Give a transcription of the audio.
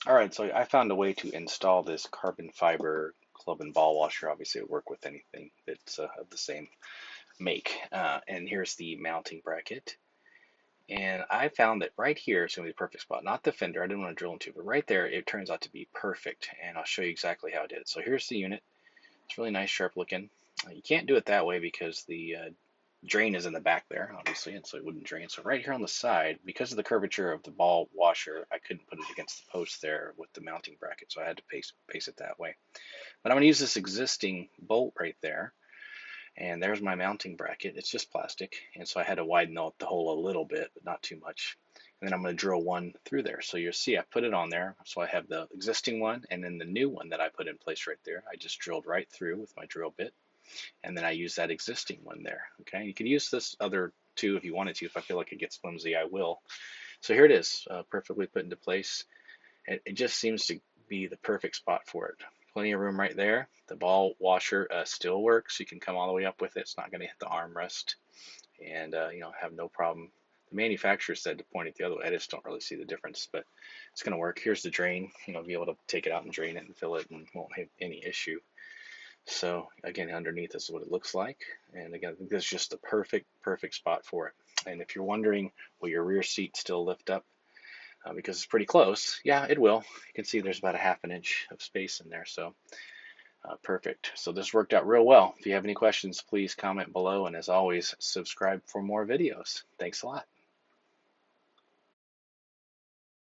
All right, so I found a way to install this carbon fiber club and ball washer. Obviously, it would work with anything that's of the same make. And here's the mounting bracket. And I found that right here is going to be the perfect spot. Not the fender, I didn't want to drill into, but right there, it turns out to be perfect. And I'll show you exactly how I did it. So here's the unit. It's really nice, sharp looking. You can't do it that way because the drain is in the back there, obviously, and so it wouldn't drain. So right here on the side, because of the curvature of the ball washer, I couldn't put it against the post there with the mounting bracket, so I had to paste it that way. But I'm going to use this existing bolt right there, and there's my mounting bracket. It's just plastic, and so I had to widen out the hole a little bit, but not too much. And then I'm going to drill one through there. So you'll see I put it on there. So I have the existing one, and then the new one that I put in place right there. I just drilled right through with my drill bit, and then I use that existing one there. Okay, you can use this other two if you wanted to. If I feel like it gets flimsy, I will. So here it is, perfectly put into place. It just seems to be the perfect spot for it. Plenty of room right there. The ball washer still works. You can come all the way up with it. It's not going to hit the armrest, and have no problem. The manufacturer said to point it the other way. I just don't really see the difference, but it's going to work. Here's the drain. Be able to take it out and drain it and fill it, and won't have any issue. So again, underneath is what it looks like. And again, I think this is just the perfect spot for it. And if you're wondering, will your rear seat still lift up? Because it's pretty close. Yeah, it will. You can see there's about a half an inch of space in there. So perfect. So this worked out real well. If you have any questions, please comment below. And as always, subscribe for more videos. Thanks a lot.